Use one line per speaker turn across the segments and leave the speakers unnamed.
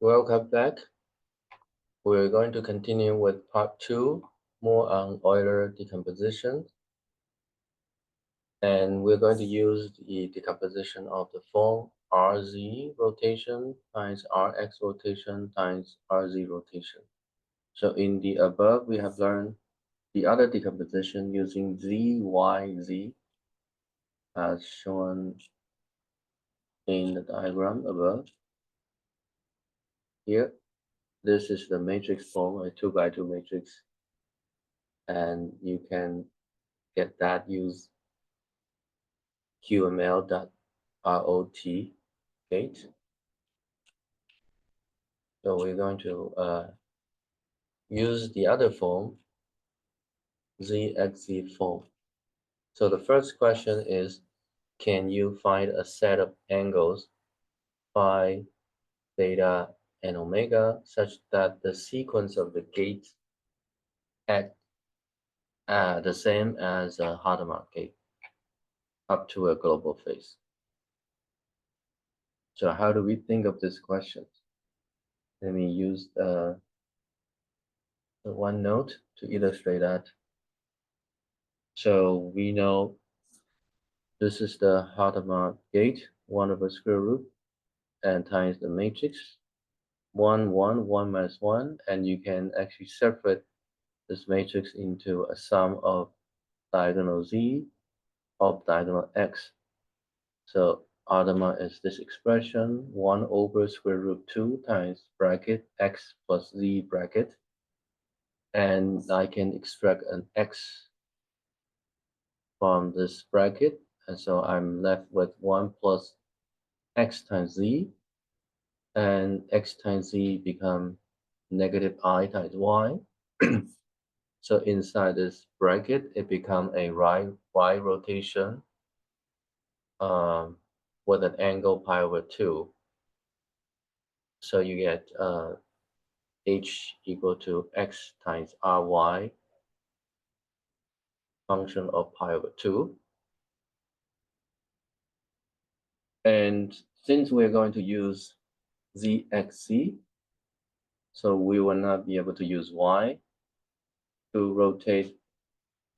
Welcome back. We're going to continue with part 2, more on Euler decomposition. And we're going to use the decomposition of the form RZ rotation times RX rotation times RZ rotation. So in the above, we have learned the other decomposition using ZYZ as shown in the diagram above. Here, this is the matrix form, a 2 by 2 matrix. And you can get that use qml.rot gate. So we're going to use the other form, ZXZ form. So the first question is, can you find a set of angles phi, theta, and omega such that the sequence of the gates act the same as a Hadamard gate up to a global phase? So how do we think of this question? Let me use the OneNote to illustrate that. So we know this is the Hadamard gate, 1 over square root, and times the matrix, 1, 1, 1 minus 1, and you can actually separate this matrix into a sum of diagonal z of diagonal x. So Hadamard is this expression, 1 over square root 2 times bracket x plus z bracket, and I can extract an x from this bracket, and so I'm left with 1 plus x times z, and x times z become negative I times y. So inside this bracket, it become a y rotation with an angle pi over 2. So you get h equal to x times ry function of pi over 2. And since we're going to use zxz, so we will not be able to use y to rotate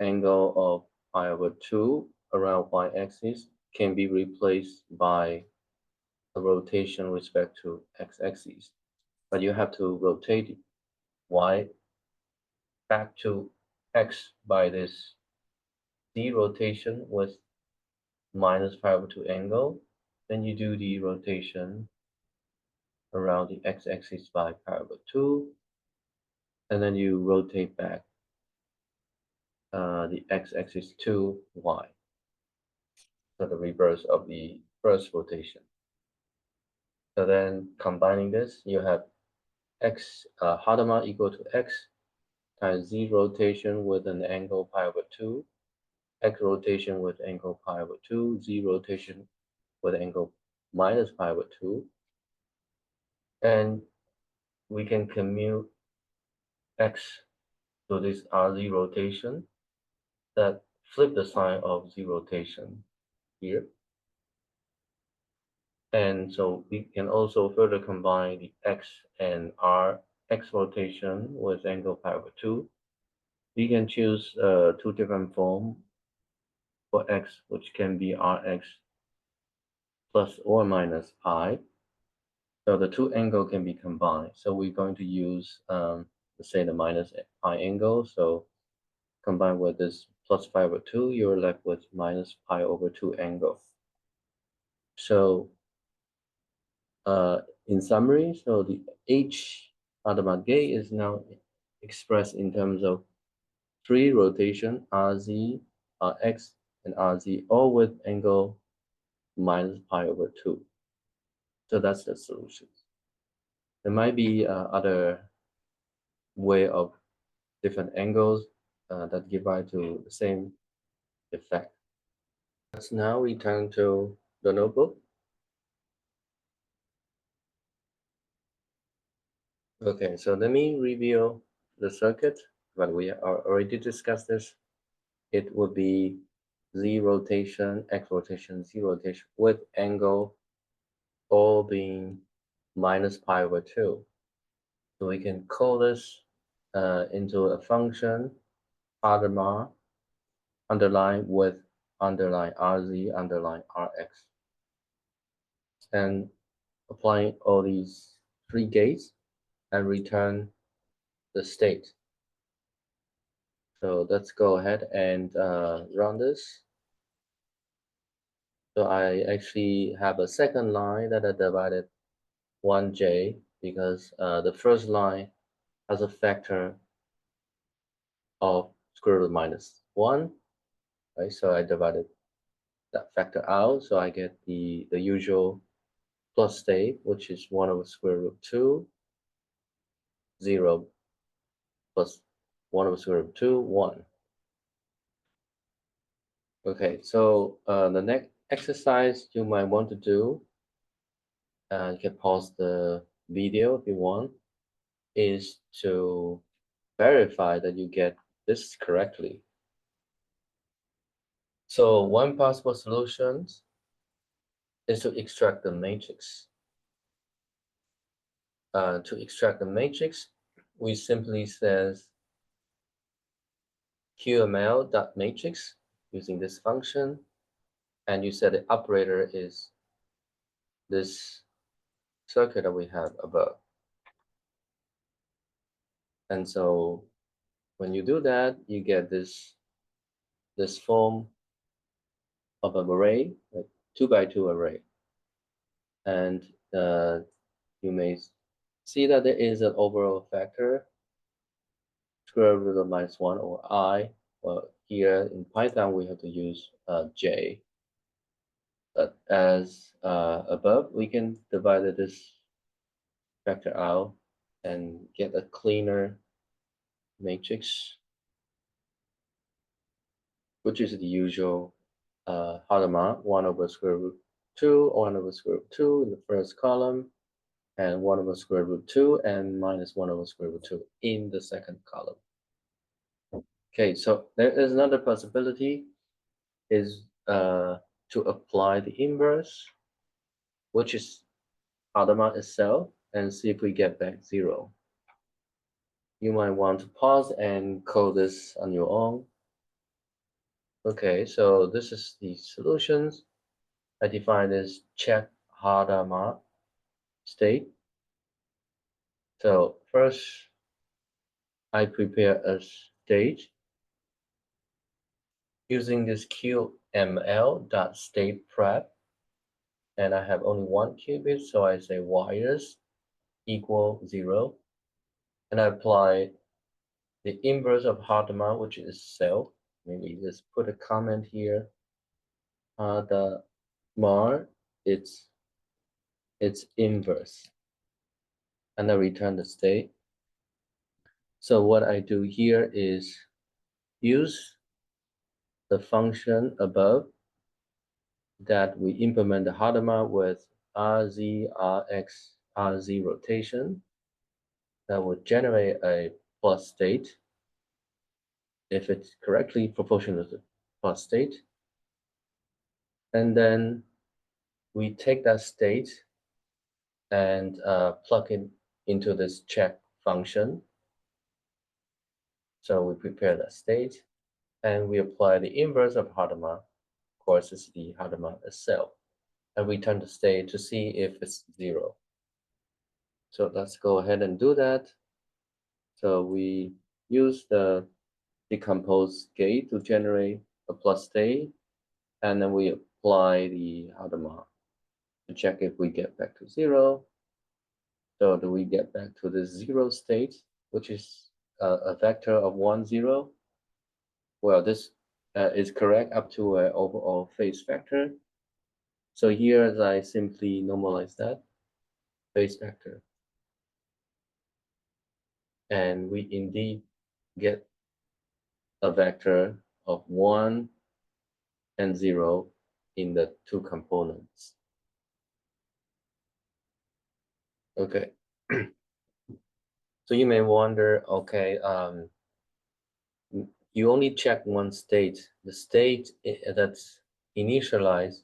angle of pi over 2 around y-axis can be replaced by a rotation with respect to x-axis. But you have to rotate y back to x by this z rotation with minus pi over 2 angle. Then you do the rotation around the x-axis by pi over 2, and then you rotate back the x-axis to y. So the reverse of the first rotation. So then combining this, you have x Hadamard equal to x times z rotation with an angle pi over 2, x rotation with angle pi over 2, z rotation with angle minus pi over 2. And we can commute x to this RZ rotation that flip the sign of z rotation here. And so we can also further combine the x and x rotation with angle pi over 2. We can choose 2 different forms for x, which can be rx plus or minus pi. So the 2 angles can be combined. So we're going to use, let's say, the minus pi angle. So combined with this plus pi over 2, you're left with minus pi over 2 angle. So in summary, so the h Hadamard gate is now expressed in terms of 3 rotation, RZ, RX, and RZ, all with angle minus pi over 2. So that's the solution. There might be other way of different angles that give rise to the same effect. Let's now return to the notebook. Okay, so let me review the circuit, but we already discussed this. It would be z rotation, x rotation, z rotation with angle all being minus pi over 2. So we can call this into a function Hadamard underline with underline RZ underline RX. And applying all these 3 gates and return the state. So let's go ahead and run this. So I actually have a second line that I divided 1j because the first line has a factor of square root minus 1, right? So I divided that factor out, so I get the usual plus state, which is 1 over square root 2, 0 plus 1 over square root 2, 1. Okay, so the next exercise you might want to do, you can pause the video if you want, is to verify that you get this correctly. So one possible solution is to extract the matrix. To extract the matrix, we simply says QML.matrix using this function, and you said the operator is this circuit that we have above. And so when you do that, you get this form of an array, like 2 by 2 array. And you may see that there is an overall factor, square root of minus 1 or I. Well, here in Python, we have to use j. But as above, we can divide this factor out and get a cleaner matrix, which is the usual Hadamard, 1 over square root 2, 1 over square root 2 in the first column, and 1 over square root 2 and minus 1 over square root 2 in the second column. Okay, so there is another possibility is to apply the inverse, which is Hadamard itself, and see if we get back 0. You might want to pause and code this on your own. Okay, so this is the solutions. I define this check Hadamard state. So first, I prepare a state using this QML.statePrep, and I have only 1 qubit, so I say wires equal 0, and I apply the inverse of Hadamard, which is self. Maybe just put a comment here. Hadamard, it's inverse, and I return the state. So what I do here is use the function above that we implement the Hadamard with RZ, RX, RZ rotation that would generate a plus state if it's correctly proportional to plus state. And then we take that state and plug it into this check function. So we prepare that state and we apply the inverse of Hadamard. Of course, it's the Hadamard itself. And return the state to see if it's 0. So let's go ahead and do that. So we use the decompose gate to generate a plus state, and then we apply the Hadamard to check if we get back to 0. So do we get back to the 0 state, which is a vector of 1, 0? Well, this is correct up to an overall phase vector. So here I simply normalize that phase vector. And we indeed get a vector of 1 and 0 in the 2 components. Okay. So you may wonder, okay, you only check one state. The state that's initialized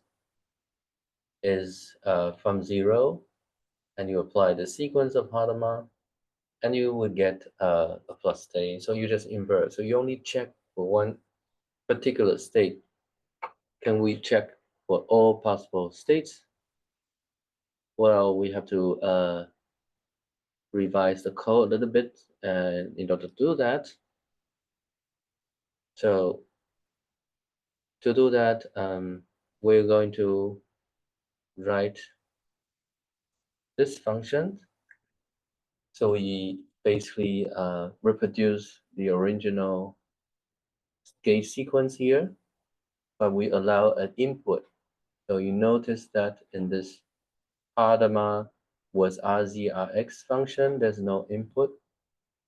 is from 0 and you apply the sequence of Hadamard, and you would get a plus state. So you just invert. So you only check for one particular state. Can we check for all possible states? Well, we have to revise the code a little bit, and in order to do that, so to do that, we're going to write this function. So we basically reproduce the original gate sequence here, but we allow an input. So you notice that in this Hadamard was RZ/Rx function, there's no input.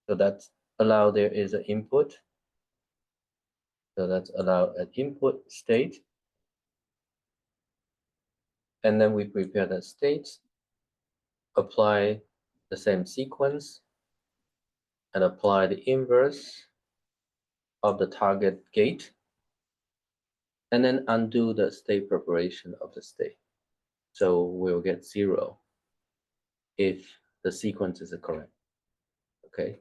So that's allow there is an input. So that's allow an input state. And then we prepare that state, apply the same sequence, and apply the inverse of the target gate, and then undo the state preparation of the state. So we'll get 0 if the sequence is correct. Okay.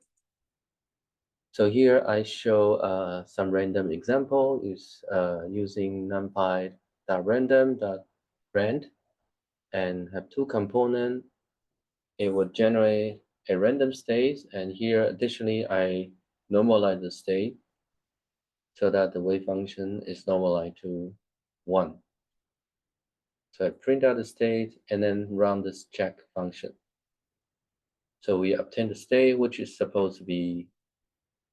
So here I show some random example is using numpy.random.rand and have two components. It would generate a random state, and here additionally I normalize the state so that the wave function is normalized to 1. So I print out the state and then run this check function. So we obtain the state which is supposed to be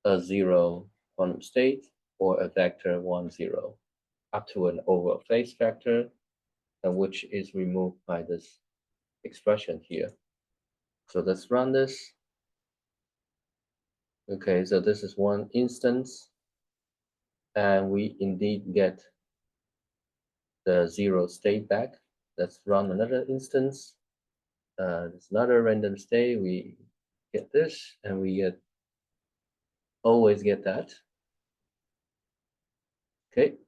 a 0 quantum state or a vector 1, 0 up to an overall phase factor, which is removed by this expression here. So let's run this. Okay, so this is one instance, and we indeed get the 0 state back. Let's run another instance. There's another random state. We get this, and we always get that. Okay.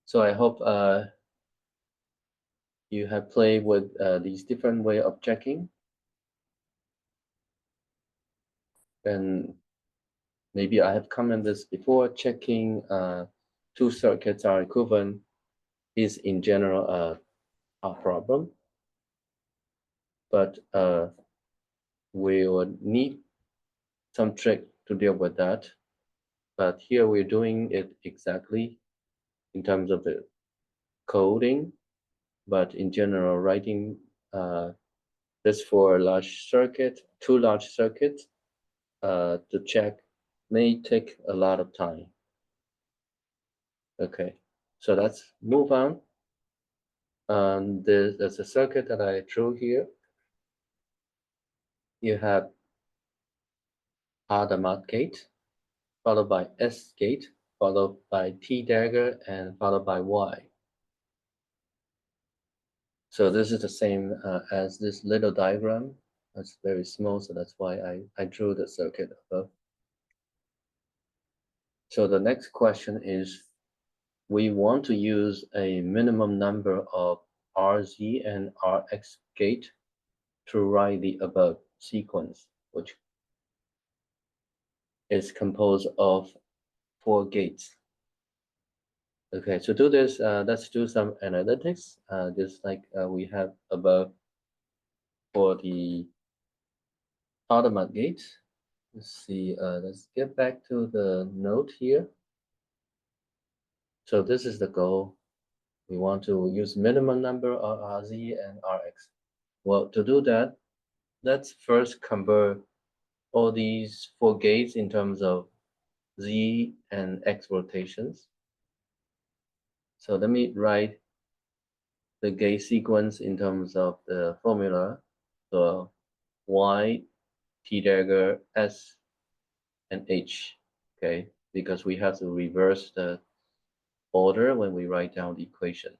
So I hope you have played with these different way of checking, and maybe I have commented this before. Checking two circuits are equivalent is in general a problem, but we would need some trick to deal with that. But here we're doing it exactly in terms of the coding, but in general, writing this for a large circuit, two large circuits to check may take a lot of time. Okay, so let's move on. There's a circuit that I drew here. You have Hadamard gate, followed by S gate, followed by T dagger, and followed by Y. So this is the same as this little diagram. It's very small, so that's why I drew the circuit above. So the next question is, we want to use a minimum number of RZ and RX gate to write the above sequence, which is composed of 4 gates. Okay, to do this, let's do some analytics, just like we have above for the Hadamard gate. Let's see, let's get back to the note here. So this is the goal. We want to use minimum number of RZ and RX. Well, to do that, let's first convert all these 4 gates in terms of Z and X rotations. So let me write the gate sequence in terms of the formula. So Y, T dagger, S, and H. Okay, because we have to reverse the order when we write down the equation.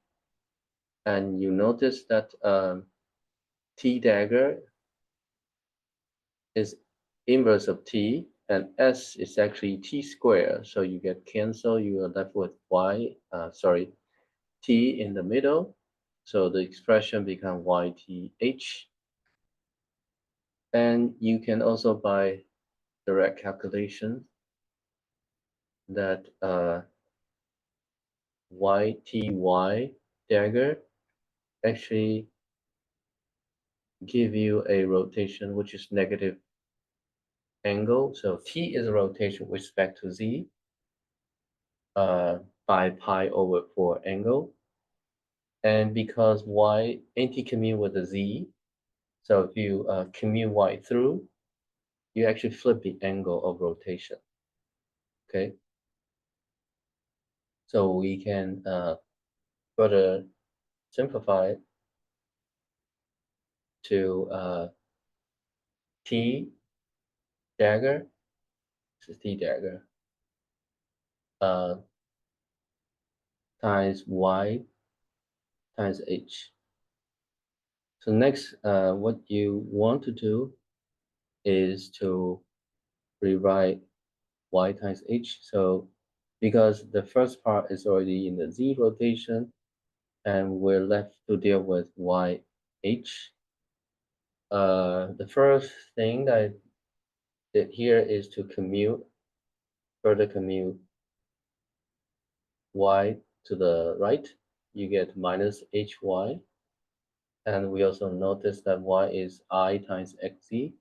And you notice that T dagger is inverse of T, and S is actually T squared. So you get cancel, you are left with T in the middle. So the expression become YTH. And you can also by direct calculation that YTY dagger actually give you a rotation which is negative angle. So T is a rotation with respect to Z by pi over 4 angle. And because Y anti-commute with the Z, so if you commute Y through, you actually flip the angle of rotation. Okay. So we can further simplify it to T dagger, this is T dagger, times Y times H. So next, what you want to do is to rewrite Y times H. So because the first part is already in the Z rotation, and we're left to deal with YH. The first thing that I did here is to further commute Y to the right. You get minus HY. And we also notice that Y is I times XZ.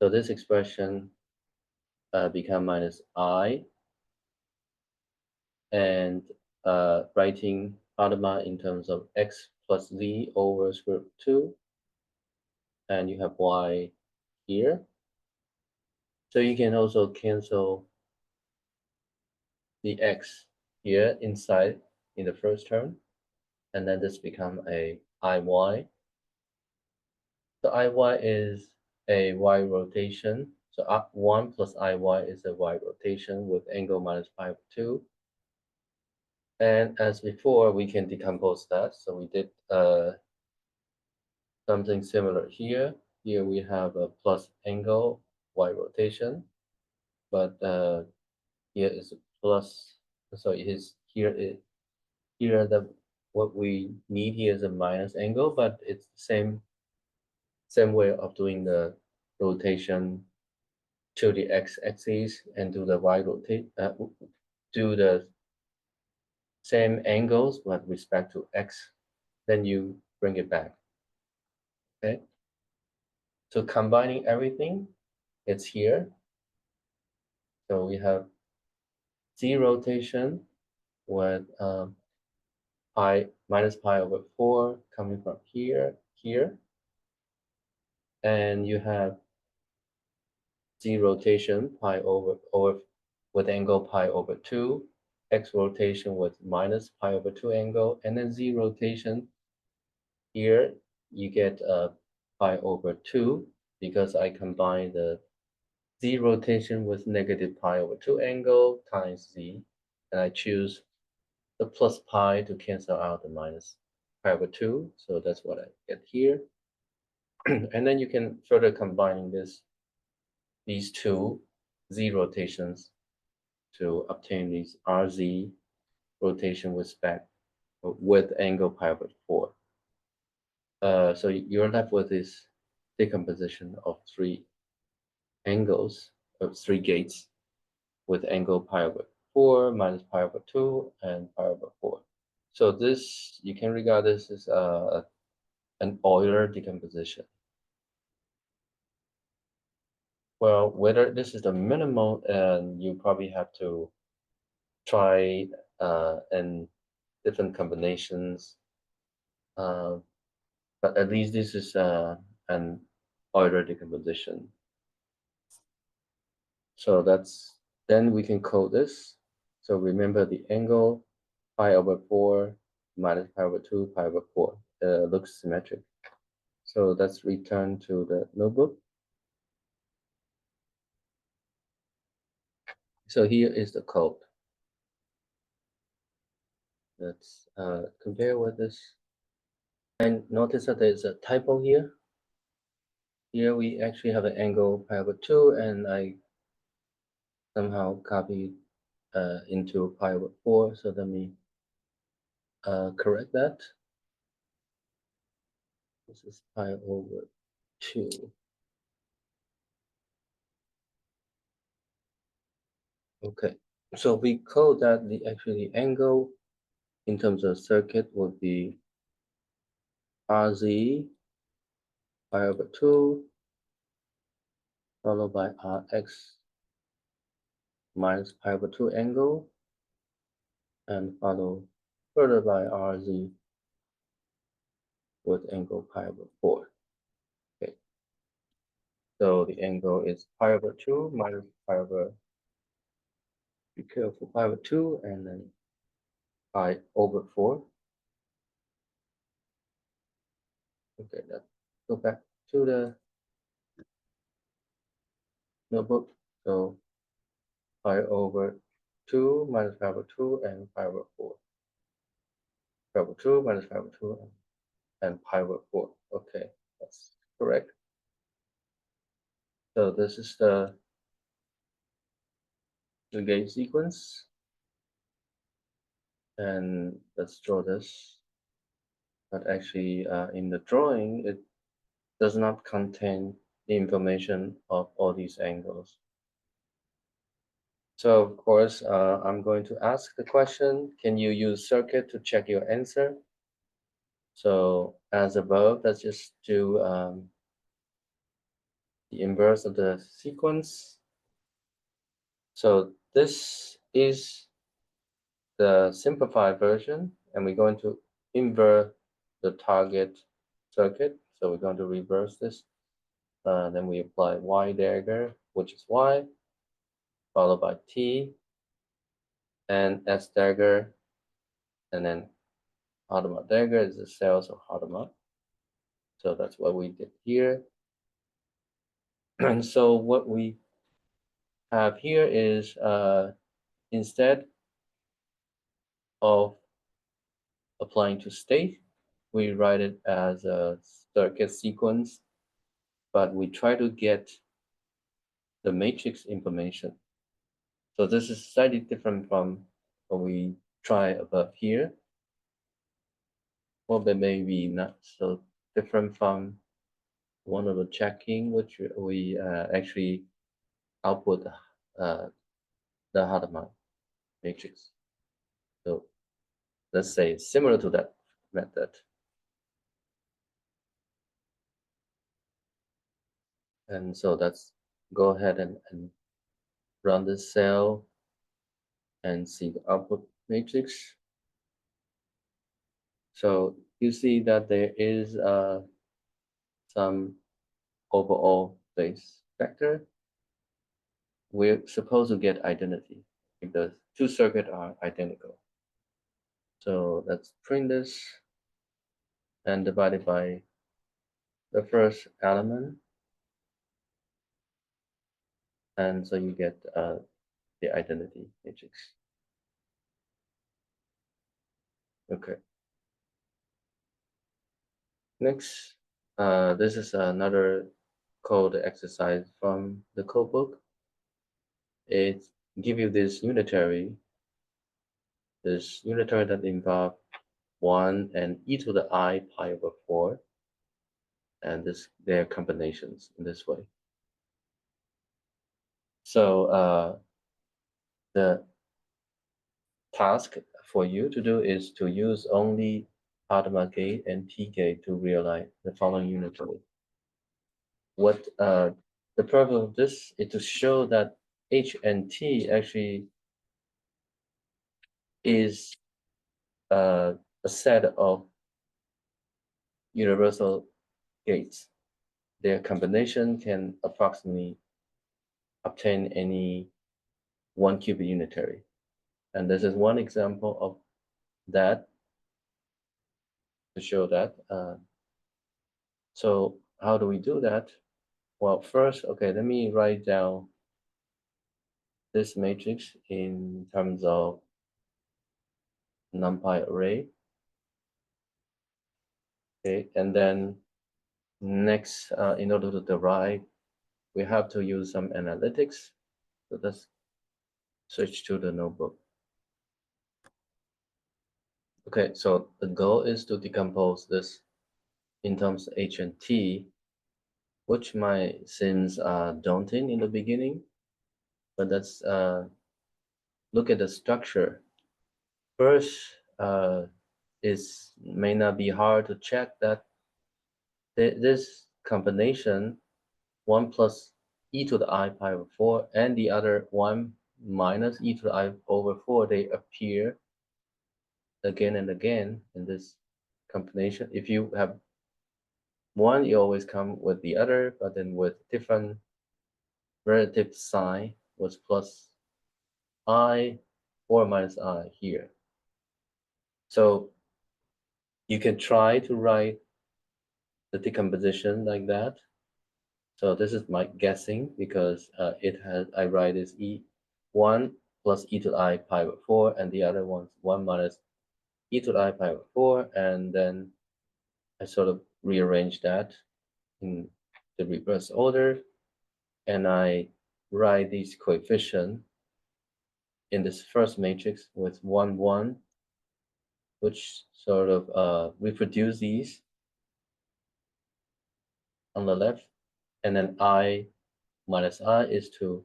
So this expression become minus I. And writing automa in terms of X plus Z over square root 2. And you have Y here. So you can also cancel the X here inside in the first term. And then this become a IY. So IY is a Y rotation. So 1 plus IY is a Y rotation with angle minus pi over 2. And as before, we can decompose that. So we did something similar here. Here we have a plus angle Y rotation, but here is a plus. So here the what we need here is a minus angle, but it's the same way of doing the rotation to the x-axis and do the do the same angles with respect to x, then you bring it back. Okay. So combining everything, it's here. So we have Z rotation with minus pi over 4 coming from here. And you have Z rotation pi over with angle pi over 2, X rotation with minus pi over 2 angle, and then Z rotation here you get pi over 2 because I combine the Z rotation with negative pi over 2 angle times Z, and I choose the plus pi to cancel out the minus pi over 2, so that's what I get here. And then you can further combine these two Z rotations to obtain these RZ rotation with angle pi over 4. So you're left with this decomposition of 3 angles of 3 gates with angle pi over 4 minus pi over 2 and pi over 4. So this, you can regard this as an Euler decomposition. Well, whether this is the minimum, and you probably have to try in different combinations, but at least this is an Euler decomposition. So then we can code this. So remember the angle pi over 4 minus pi over 2 pi over 4 looks symmetric. So let's return to the notebook. So here is the code. Let's compare with this. And notice that there's a typo here. Here we actually have an angle pi over 2, and I somehow copied into pi over 4. So let me correct that. This is pi over 2. Okay, so we code that the actually angle in terms of circuit would be RZ pi over 2 followed by RX minus pi over 2 angle and followed further by RZ with angle pi over 4. Okay, so the angle is pi over 2 minus pi over, be careful, pi over 2 and then pi over 4. Okay, let's go back to the notebook. So pi over 2 minus pi over 2 and pi over 4. Pi over 2 minus pi over 2 and pi over 4. Okay, that's correct. So this is the gauge sequence. And let's draw this. But actually, in the drawing, it does not contain the information of all these angles. So of course, I'm going to ask the question, can you use circuit to check your answer? So as above, let's just do the inverse of the sequence. So this is the simplified version, and we're going to invert the target circuit. So we're going to reverse this. Then we apply y dagger, which is y, followed by t, and s dagger, and then Hadamard dagger is the cells of Hadamard. So that's what we did here. And so what we have here is instead of applying to state, we write it as a circuit sequence, but we try to get the matrix information. So this is slightly different from what we try above here. Well, they may be not so different from one of the checking, which we actually output the Hadamard matrix. So let's say similar to that method. And so let's go ahead and run this cell and see the output matrix. So you see that there is some overall base vector. We're supposed to get identity if the two circuits are identical. So let's print this and divide it by the first element. And so you get the identity matrix. Okay. Next, this is another code exercise from the codebook. It gives you this unitary that involves 1 and e to the I pi over 4. And their combinations in this way. So the task for you to do is to use only Hadamard gate and T gate to realize the following unitary. What the purpose of this is to show that H and T actually is a set of universal gates. Their combination can approximately obtain any one-qubit unitary. And this is one example of that to show that. So how do we do that? Well, first, okay, let me write down this matrix in terms of numpy array. Okay, and then next, in order to derive, we have to use some analytics. So let's switch to the notebook. Okay, so the goal is to decompose this in terms of H and T, which might seem daunting in the beginning, but let's look at the structure. First, it may not be hard to check that this combination 1 plus e to the I pi over 4 and the other 1 minus e to the I over 4, they appear again and again in this combination. If you have one, you always come with the other, but then with different relative sign was plus I or minus I here. So you can try to write the decomposition like that. So this is my guessing because I write is e1 plus e to the I pi over 4, and the other one's 1 minus e to the I pi over 4, and then I sort of rearrange that in the reverse order, and I write these coefficients in this first matrix with 1, 1, which sort of reproduce these on the left, and then I minus I is to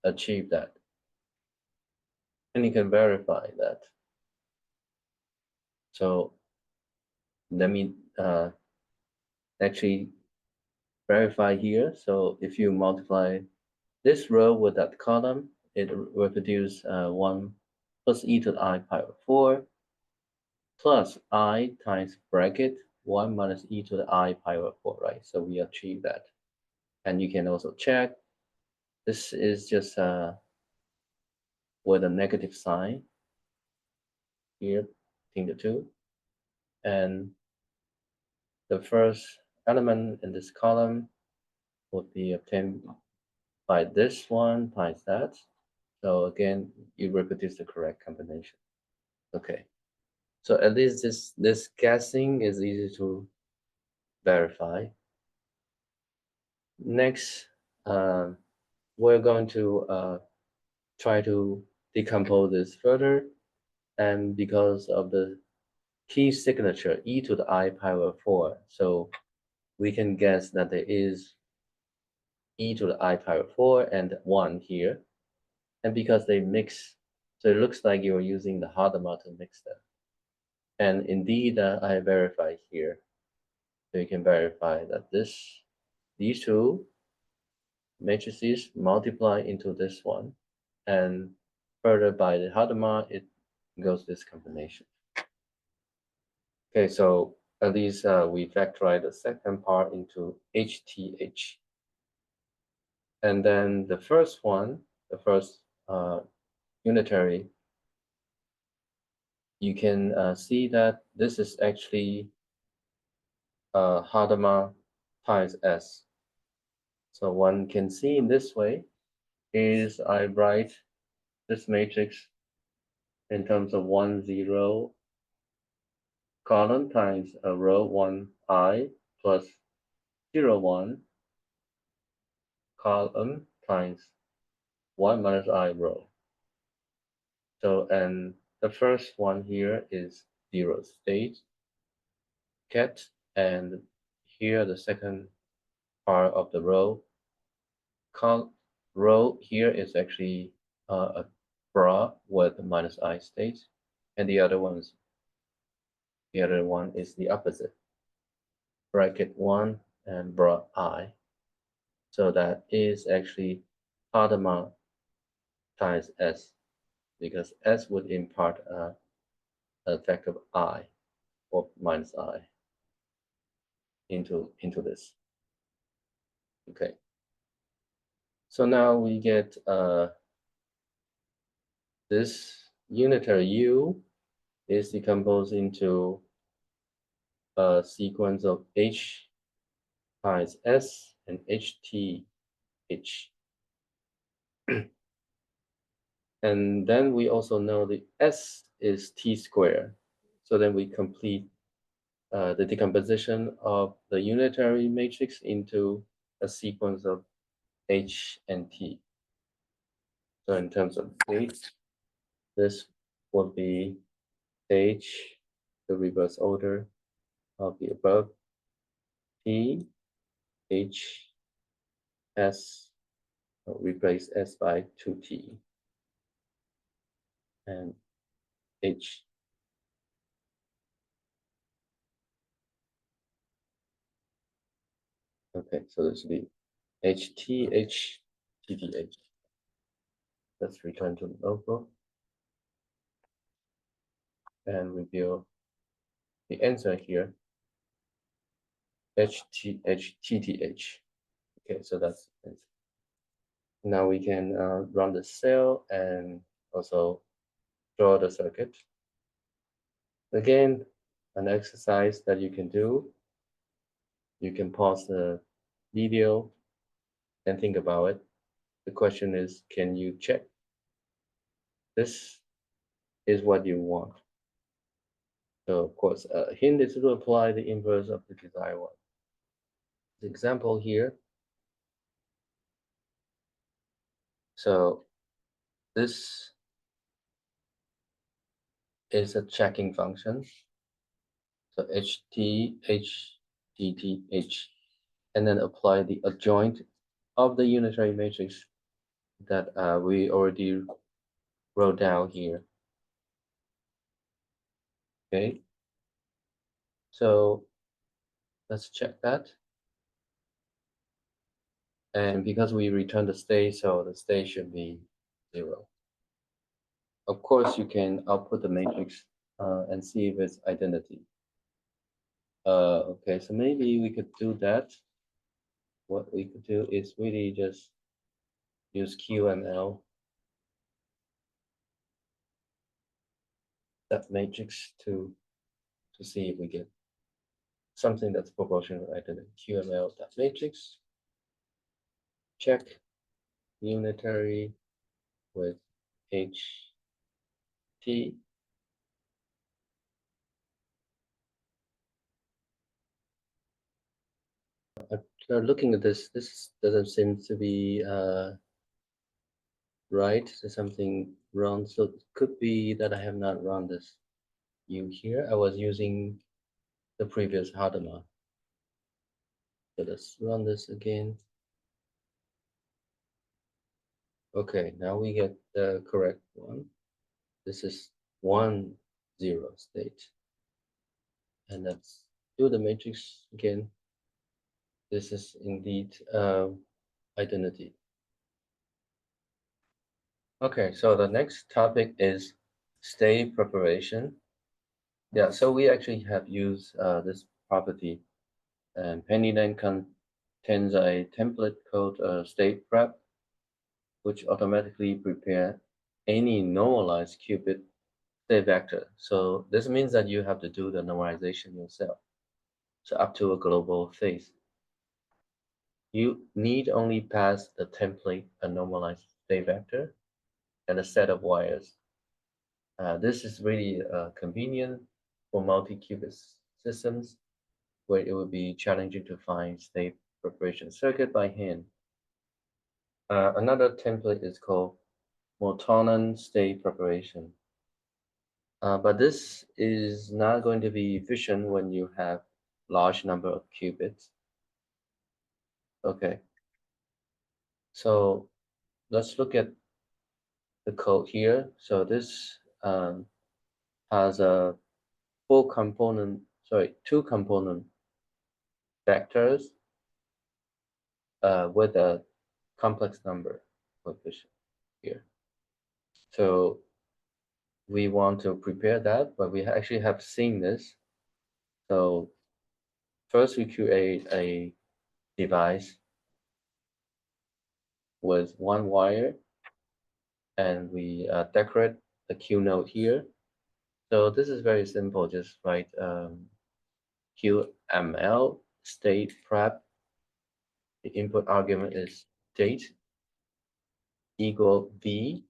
achieve that. And you can verify that. So let me actually verify here. So if you multiply this row with that column, it will produce 1 plus e to the I pi over 4 plus I times bracket 1 minus e to the I pi over 4, right? So we achieve that. And you can also check. This is just with a negative sign here between the two. And the first element in this column would be obtained by this one times that. So again, you reproduce the correct combination. Okay. So at least this guessing is easy to verify. Next, we're going to try to decompose this further. And because of the key signature e to the I pi over 4, so we can guess that there is e to the I pi over 4 and 1 here. And because they mix, so it looks like you're using the Hadamard to mix them. And indeed, I verify here. So you can verify that these two matrices multiply into this one, and further by the Hadamard, it goes this combination. Okay, so at least we factorize the second part into HTH. And then the first one, the first unitary, you can see that this is actually Hadamard times S. So one can see in this way is I write this matrix in terms of 1, 0 column times a row 1i plus 0, 1 column times 1 minus I row. So, and the first one here is 0 state ket, and here the second part of the row here is actually a bra with minus I state, and the other one is the opposite, bracket 1 and bra I. So that is actually Hadamard times S, because S would impart a factor of I or minus I into this. Okay. So now we get this unitary U is decomposed into a sequence of H times S and HTH. And then we also know the S is T squared. So then we complete the decomposition of the unitary matrix into a sequence of H and T. So in terms of dates, this would be H, the reverse order of the above, T H S, replace S by 2T, and H. Okay, so this will be HTH TTH. Let's return to the notebook and reveal the answer here. HTH TTH. Okay, so that's it. Now we can run the cell and also draw the circuit. Again, an exercise that you can do. You can pause the video and think about it. The question is, can you check this is what you want? So of course, a hint is to apply the inverse of the desired one. The example here. So this is a checking function. So HTH, and then apply the adjoint of the unitary matrix that we already wrote down here. Okay, so let's check that. And because we return the state, so the state should be 0. Of course, you can output the matrix and see if it's identity. Okay, so maybe we could do that. What we could do is really just use QML, that matrix to see if we get something that's proportional identity. QML.matrix, check unitary with HT. After looking at this doesn't seem to be right. There's something wrong. So it could be that I have not run this U here. I was using the previous Hadamard. So let's run this again. Okay, now we get the correct one. This is 1, 0 state. And let's do the matrix again. This is indeed identity. Okay, so the next topic is state preparation. Yeah, so we actually have used this property, and PennyLane contains a template called state prep, which automatically prepare any normalized qubit state vector. So this means that you have to do the normalization yourself. So up to a global phase. You need only pass the template a normalized state vector and a set of wires. This is really convenient for multi-qubit systems where it would be challenging to find state preparation circuit by hand. Another template is called Mortonen state preparation. But this is not going to be efficient when you have large number of qubits. Okay. So let's look at the code here. So this has a two component vectors with a complex number coefficient here. So we want to prepare that, but we actually have seen this. So first we create a device with one wire, and we decorate the Q node here. So this is very simple. Just write QML state prep. The input argument is date equal V,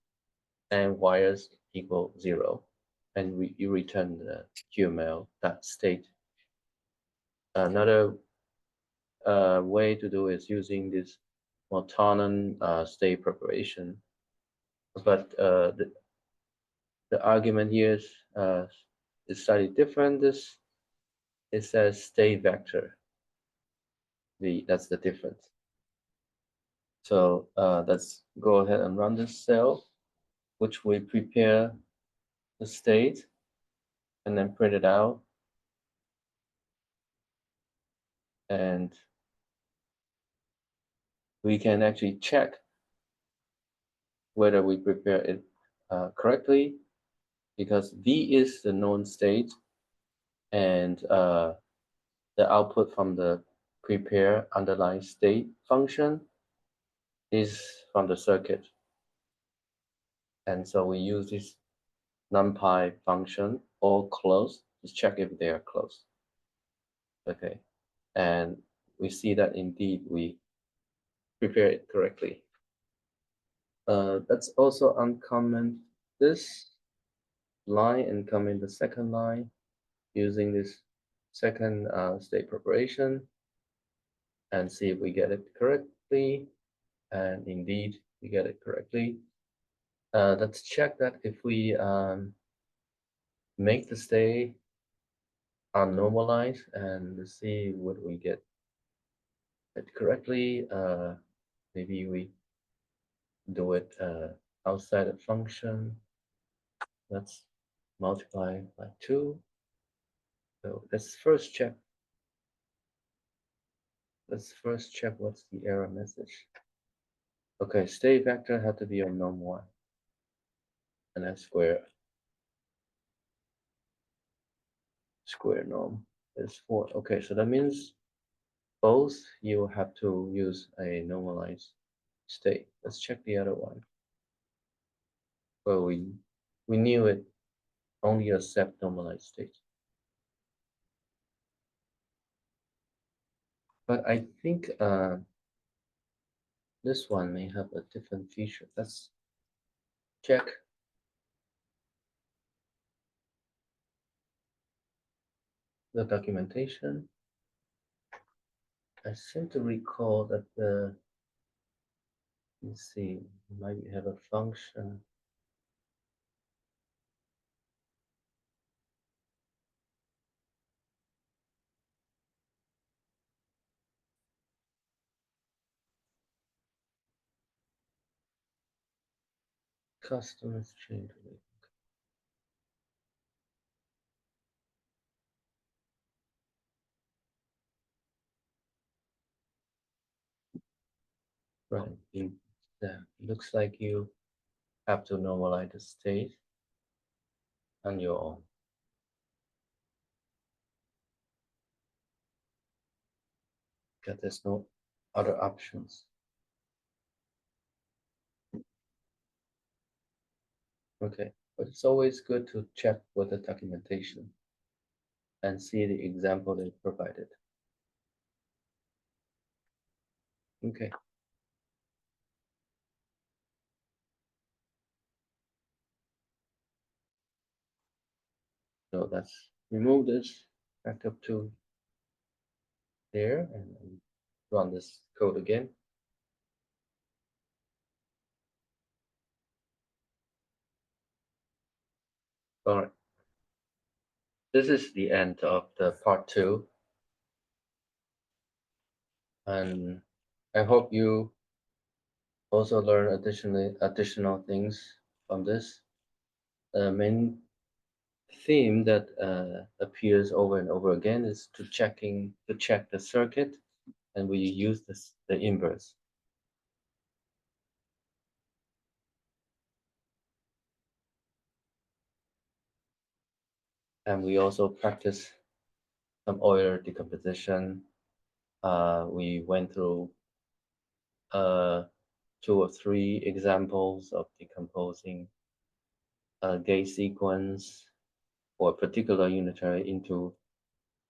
and wires equal 0, and you return the QML.state. Another way to do is using this Mortonen state preparation, but the argument here is slightly different. It says state vector. That's the difference. So let's go ahead and run this cell, which we prepare the state and then print it out. And we can actually check whether we prepare it correctly, because V is the known state, and the output from the prepare underlying state function is from the circuit. And so we use this numpy function, all close, to check if they are close. Okay, and we see that indeed we prepare it correctly. Let's also uncomment this line and come in the second line using this second state preparation and see if we get it correctly. And indeed, we get it correctly. Let's check that if we make the state unnormalized and see what we get it correctly. Maybe we do it outside of function. Let's multiply by 2. So let's first check. Let's first check what's the error message. Okay, state vector have to be on norm 1. And then square norm is 4. Okay, so that means both you have to use a normalized state. Let's check the other one. Well, we knew it only accept normalized states. But I think this one may have a different feature. Let's check. The documentation. I seem to recall that let's see, might have a function. Customers change. Right. It looks like you have to normalize the state on your own. Because there's no other options. Okay, but it's always good to check with the documentation and see the example they provided. Okay. So let's remove this back up to there and run this code again. All right. This is the end of the part 2. And I hope you also learn additional things from this. The main theme that appears over and over again is to check the circuit, and we use the inverse. And we also practice some Euler decomposition. We went through 2 or 3 examples of decomposing a gate sequence or a particular unitary into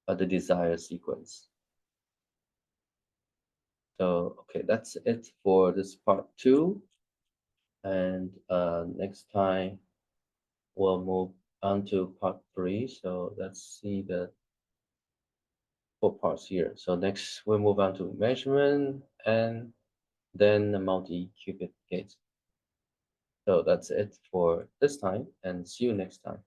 the desired sequence. So, okay, that's it for this part 2. And next time we'll move on to part 3. So let's see the 4 parts here. So next we'll move on to measurement and then the multi-qubit gates. So that's it for this time, and see you next time.